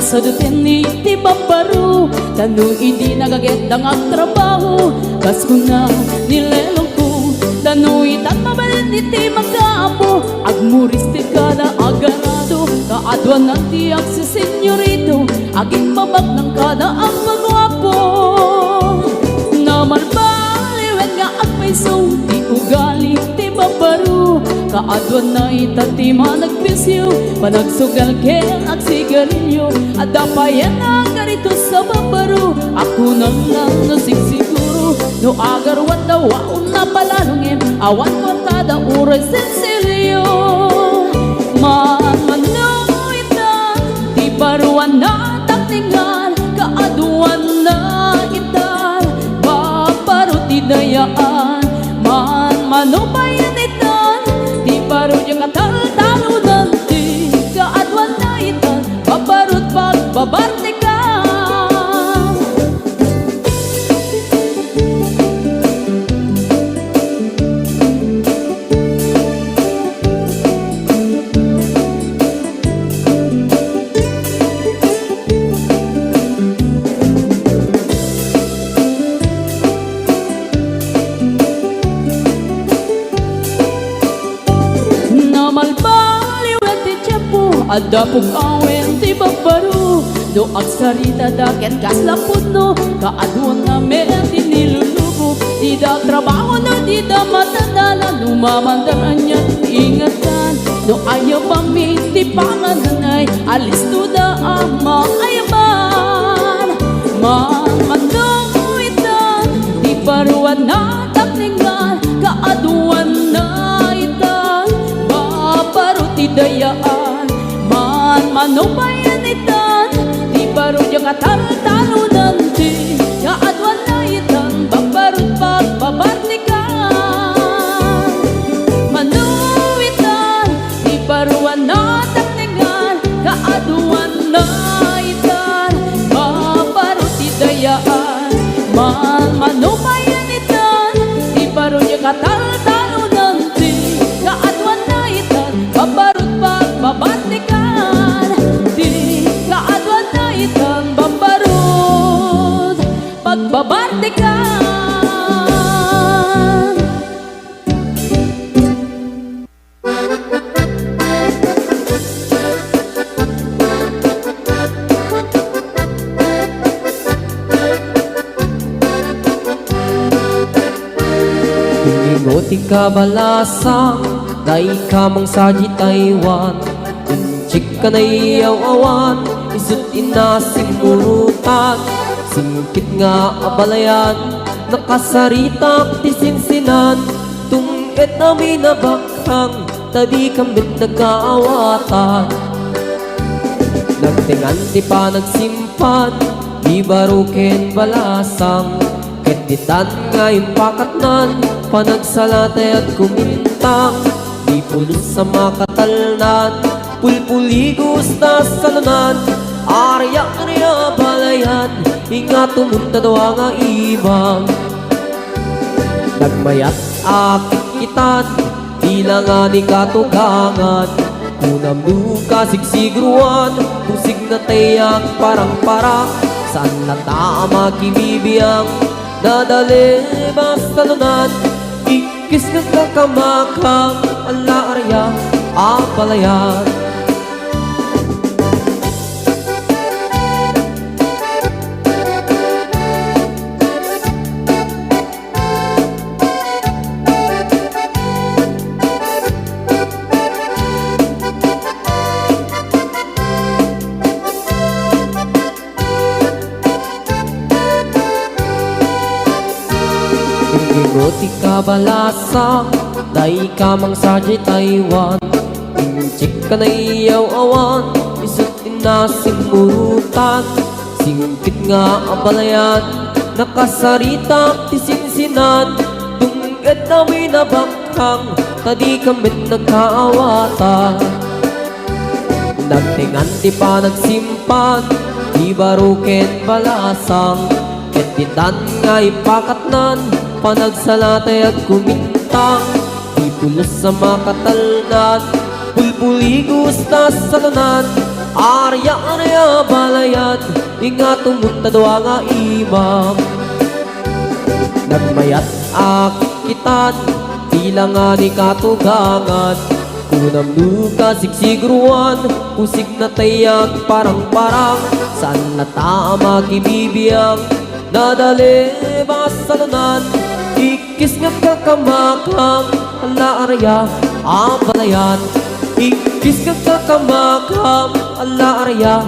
sadutin ni iti babaro, tanu hindi nagaget ang trabaho. Kas ko na nilelong ko, tanu itat mabalin iti magkaapo. Agmuristik ka na agarado, kaadwan ng tiyak si senyorito. Aging babag ng kada ang magwapo. Namalbaliwen nga agpaiso, di ugali ti babaro. Kaadwan na itati managpisyo, panagsugal ken at sigarilyo. Adapayan ang garito sa babaro, ako na lang nasigsiguro. No agarwan daw waon na palalungin, awan kontada uray sensilyo. Manmano ita, di baruan na taktingan, kaaduan na ita, babaro ti dayaan. Manmano bayan ita, di baro yung katal-talo nanti, kaadwan na ita, babarot pagbabarte ka. Namalbaliwag ti tiyapo, adapog awen ti babaro. Do agsarita daket kaslapod no, kaadwan na ti nilulubo. Di da trabaho no, di da matandala, lumamandaran niya ingatan. Do ayaw pami ti pangananay, alis to da ama ayaban. Mamando itan, di baruan na taklingan, kaadwan na itan, babaro ti dayaan. Manmano bayan itan, di baro yung katal-talo nanti, kaadwan na itan, babarot pagbabarte ka. Manuitan, di baruan na taklingan, kaadwan na itan, babarot ti dayaan. Manmano bayan itan, di baro yung katal-talo nanti, kaadwan na itan, babarot pagbabarte ka. Di kaadwan na itan, babarot pagbabarte ka. Ingoti ka balasang, dai ka mang saji Taiwan. Inchik ka na iyaw-awan, isut inasing murutan. Singkit nga abalayan, nakasaritak ti sinsinan. Tungit namin na bakhang, tadi kambit nagkaawatan. Nagtingan ti pa nagsimpan, di baruken balasang. Ketitan nga impakatnan, panagsalatay at kumintang. Di pulos sa makatalnan, pulpuligos na salunan. Arya-arya balayan, ingat tumunta daw nga ibang. Nagmayat akit kitan, tila nga di katugangan. Unam duka sigsigruan, pusig na tayak parang-parang. Saan na tama kibibiyang, nadali basta lunan. Ikis ng kakamakang, ala arya, apalayan. Ingoti ka balasang, dai ka mang saji Taiwan. Inchik ka na iyaw-awan, isut inasing murutan. Singkit nga abalayan, nakasaritak ti sinsinan. Tungget namin na bakhang, tadi kambit nagkaawatan. Nagtingan ti pa nagsimpan, di baruken balasang. Ketitan nga ipakatnan, panagsalatay at kumintang. Di pulos sa makatalnan, pulpuligos na salunan. Arya balayad, ingat tumunta doa nga imam. Nagmayat akitan, tila nga ni katugangan. Kunam nuka sigsigruan, kusig na tayag parang-parang. Saan na tama kibibiyang, nadali ba salunan. Ikis nga kakamakang, ala arya balayan. Ikis nga kakamakam, ala arya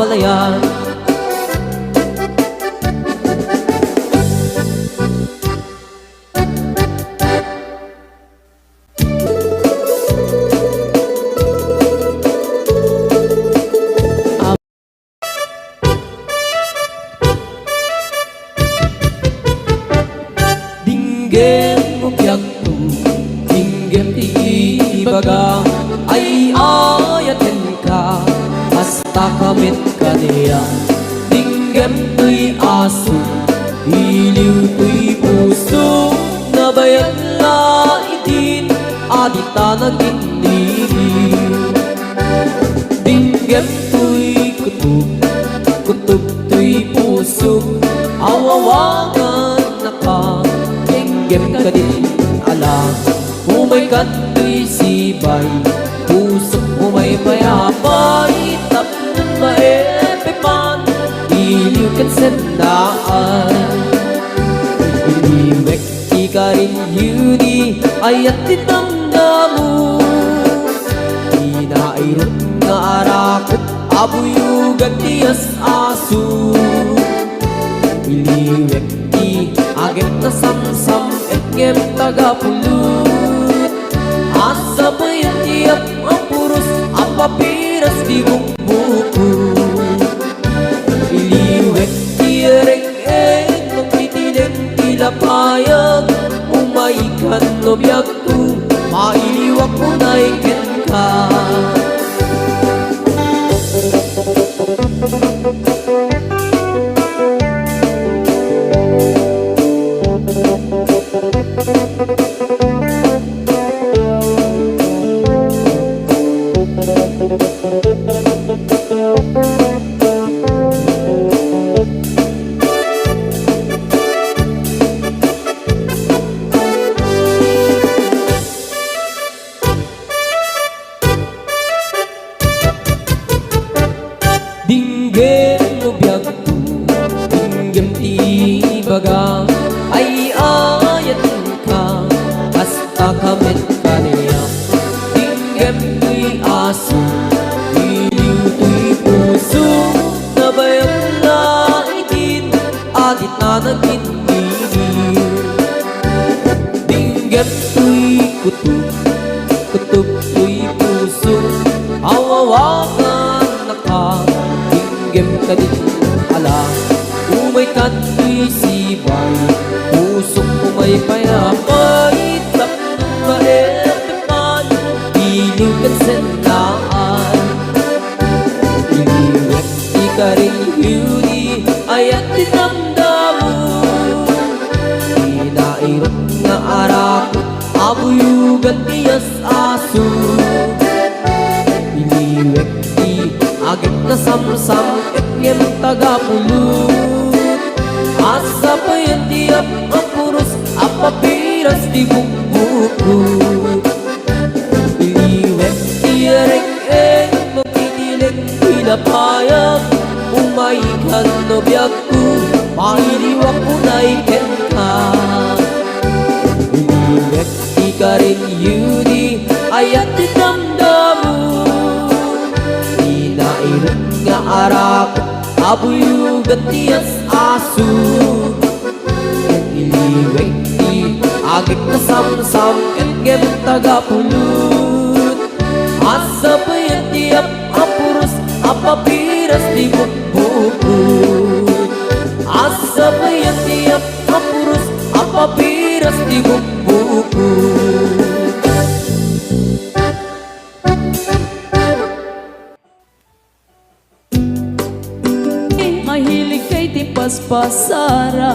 balayan. Dinggem mo biyagto, dinggem ti ibaga, ay ayatin ka, hasta kamit ka niya. Dinggem to'y aso, iliw to'y puso, nabayag na itin, adita nag-iniliw. Dinggem to'y kutub, kutub to'y puso, awawangan na ka, dinggem ka din ala. Umay kato'y sibay, pusok umay mayapay, tapnon maepepan, iliw kan sendaan. Iliwek ika rin yuni, ayat tinamdamu. Inairot nga arakot, abuyugan tiyas aso. Iliwek ti agem na samsam, etngem tagapulut. Asa ba yan tiap ang puros, ang papiras di bukbuku. Iliwek tiyereng-eng, magtitineng tilapayag. Umaikan no biyagto, mailiwak mo na ikin ka. Dinggem mo biyagto, dinggem ti baga, ay ayatin ka, hasta kamit ka niya. Dinggem to'y aso, iliw to'y puso, nabayag na itin, adit na nag-iniliw. Dinggem to'y kutub, kutub to'y puso, awawakan na ka, dinggem ka din ala. Umay kato'y sibay, pusok umay payapay, tapnon maepepan, iliw kan sendaan. Iliwek ika rin yuni, ayat tinamdamu. Inairot nga arakot, abuyugan tiyas aso. Iliwek ti agit na samsam, etngem tagapulut. Asa pa yan tiap ang puros, ang papiras di bukbukut. Iliwek tiyereng-eng, magtitineng tilapayag. Umaikan no biyagto, mailiwak mo na ikin ka. Iliwek ika rin yuni, ayat tinamdamu. Inairot nga arakot, abuyugan tiyas aso. Iliwek ti agit na samsam, etngem tagapulut. Asa pa yan tiap ang puros, ang papiras di bukbukut. Asa pa yan tiap ang puros, ang papiras di bukbukut. Mahilig kay ti paspasara,